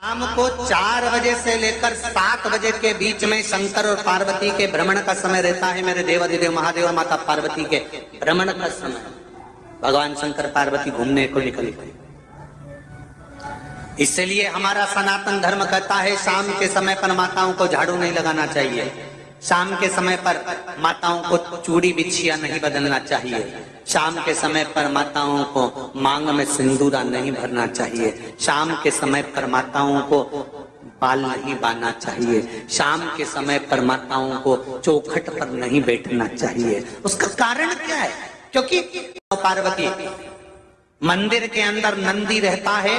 शाम को 4 बजे से लेकर 7 बजे के बीच में शंकर और पार्वती के भ्रमण का समय रहता है। मेरे देवाधिदेव महादेव माता पार्वती के भ्रमण का समय, भगवान शंकर पार्वती घूमने को निकल गए। इसलिए हमारा सनातन धर्म कहता है शाम के समय पर माताओं को झाड़ू नहीं लगाना चाहिए, शाम के समय पर माताओं को चूड़ी बिछिया नहीं बदलना चाहिए, शाम के समय पर माताओं को मांग में सिंदूरा नहीं भरना चाहिए, शाम के समय पर माताओं को बाल नहीं बांधना चाहिए, शाम के समय पर माताओं को चौखट पर नहीं बैठना चाहिए। उसका कारण क्या है? क्योंकि पार्वती मंदिर के अंदर नंदी रहता है।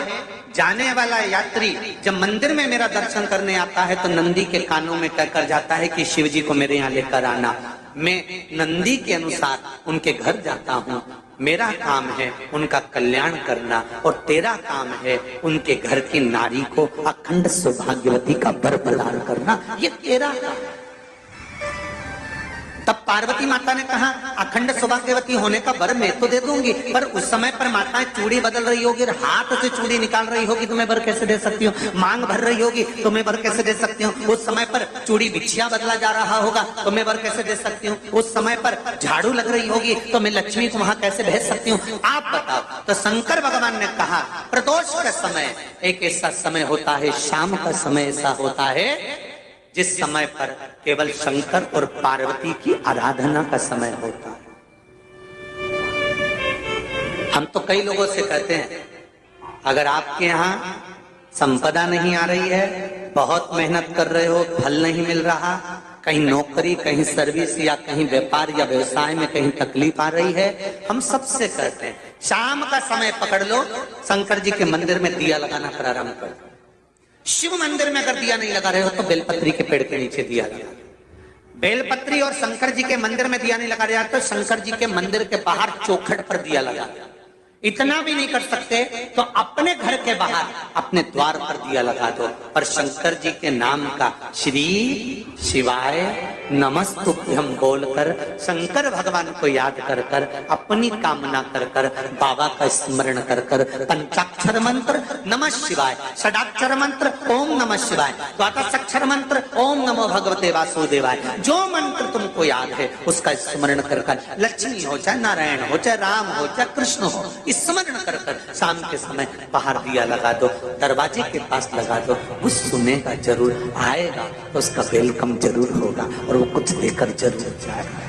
जाने वाला यात्री जब मंदिर में मेरा दर्शन करने आता है तो नंदी के कानों में कहकर जाता है कि शिव जी को मेरे यहाँ लेकर आना। मैं नंदी के अनुसार उनके घर जाता हूँ। मेरा काम है उनका कल्याण करना और तेरा काम है उनके घर की नारी को अखंड सौभाग्यवती का वर प्रदान करना, ये तेरा काम। तब पार्वती माता ने कहा अखंड सौभाग्यवती होने का वर मैं तो दे दूंगी, पर उस समय पर माताएं चूड़ी बदल रही होगी, हाथ से चूड़ी निकाल रही होगी तो मैं वर कैसे दे सकती हूँ? मांग भर रही होगी तो मैं वर कैसे दे सकती हूँ? उस समय पर चूड़ी बिछिया बदला जा रहा होगा तो मैं वर कैसे दे सकती हूँ? उस समय पर झाड़ू लग रही होगी तो मैं लक्ष्मी को वहां कैसे भेज सकती हूँ? आप बताओ। तो शंकर भगवान ने कहा प्रदोष का समय एक ऐसा समय होता है, शाम का समय ऐसा होता है जिस समय पर केवल शंकर और पार्वती की आराधना का समय होता है। हम तो कई लोगों से कहते हैं अगर आपके यहाँ संपदा नहीं आ रही है, बहुत मेहनत कर रहे हो, फल नहीं मिल रहा, कहीं नौकरी, कहीं सर्विस या कहीं व्यापार या व्यवसाय में कहीं तकलीफ आ रही है, हम सबसे कहते हैं शाम का समय पकड़ लो, शंकर जी के मंदिर में दिया लगाना प्रारंभ कर दो। शिव मंदिर में अगर दिया नहीं लगा रहे हो तो बेलपत्री के पेड़ के नीचे दिया लगा। बेलपत्री और शंकर जी के मंदिर में दिया नहीं लगा रहा तो शंकर जी के मंदिर के बाहर चौखट पर दिया लगा। इतना भी नहीं कर सकते तो अपने घर के बाहर अपने द्वार पर दिया लगा दो, पर शंकर जी के नाम का श्री शिवाय नमस्तुभ्यम बोलकर शंकर भगवान को याद कर कर अपनी कामना कर कर बाबा का स्मरण कर कर पंचाक्षर मंत्र नमः शिवाय, षडाक्षर मंत्र ओम नमः शिवाय, द्वादशाक्षर मंत्र ओम नमो भगवते वासुदेवाय, जो मंत्र तुमको याद है उसका स्मरण कर कर लक्ष्मी हो चाहे नारायण हो चाहे राम हो चाहे कृष्ण हो स्मरण कर कर शाम के समय बाहर दिया लगा दो, दरवाजे के पास लगा दो। वो सुनेगा जरूर, आएगा तो उसका वेलकम जरूर होगा और वो कुछ देकर जरूर जाएगा।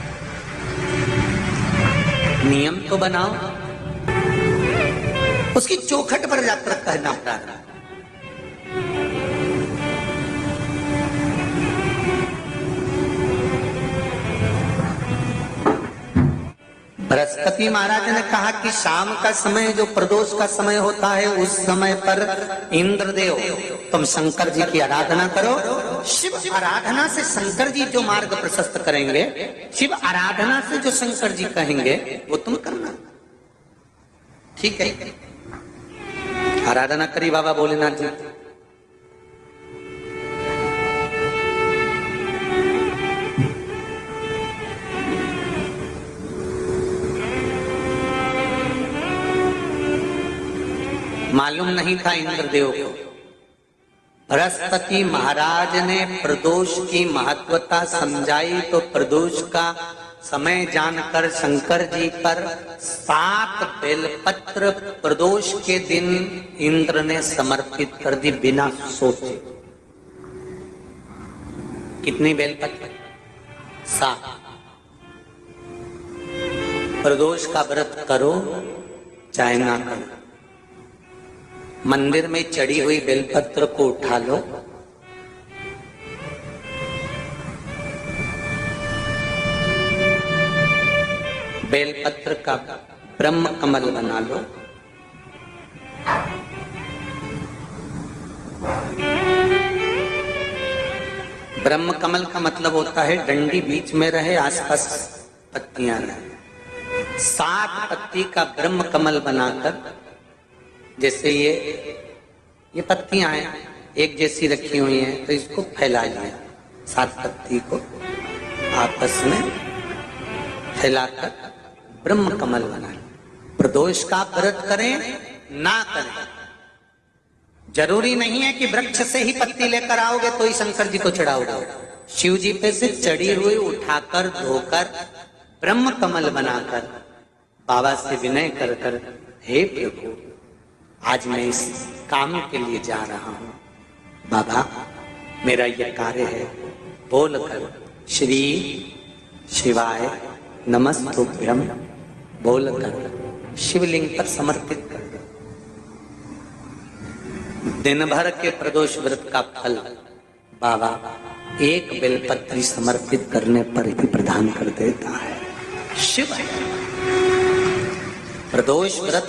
नियम तो बनाओ, उसकी चौखट पर जाकर कहना पड़ा। बृहस्पति महाराज ने कहा कि शाम का समय जो प्रदोष का समय होता है उस समय पर इंद्रदेव तुम शंकर जी की आराधना करो। शिव आराधना से शंकर जी जो मार्ग प्रशस्त करेंगे, शिव आराधना से जो शंकर जी कहेंगे वो तुम करना। ठीक है, आराधना करी बाबा भोलेनाथ जी। मालूम नहीं था इंद्रदेव को। बृहस्पति महाराज ने प्रदोष की महत्वता समझाई तो प्रदोष का समय जानकर शंकर जी पर 7 बेलपत्र प्रदोष के दिन इंद्र ने समर्पित कर दी बिना सोचे। कितनी बेलपत्र? 7। प्रदोष का व्रत करो चाहे ना करो, मंदिर में चढ़ी हुई बेलपत्र को उठा लो, बेलपत्र का ब्रह्म कमल बना लो, ब्रह्म कमल का मतलब होता है डंडी बीच में रहे, आसपास पत्तियां रहे। 7 पत्ती का ब्रह्म कमल बनाकर, जैसे ये पत्तियां हैं एक जैसी रखी हुई हैं तो इसको फैला लिया, 7 पत्ती को आपस में फैलाकर ब्रह्म कमल बना। प्रदोष का व्रत करें ना करें, जरूरी नहीं है कि वृक्ष से ही पत्ती लेकर आओगे तो ही शंकर जी को चढ़ाओगे। शिव जी पे से चढ़ी हुई उठाकर धोकर ब्रह्म कमल बनाकर बाबा से विनय कर कर, हे प्रभु आज मैं इस काम के लिए जा रहा हूं, बाबा मेरा यह कार्य है, बोलकर श्री शिवाय नमस्तुभ्यम बोलकर शिवलिंग पर समर्पित कर दो। दिन भर के प्रदोष व्रत का फल बाबा एक बेलपत्री समर्पित करने पर भी प्रदान कर देता है। शिव प्रदोष व्रत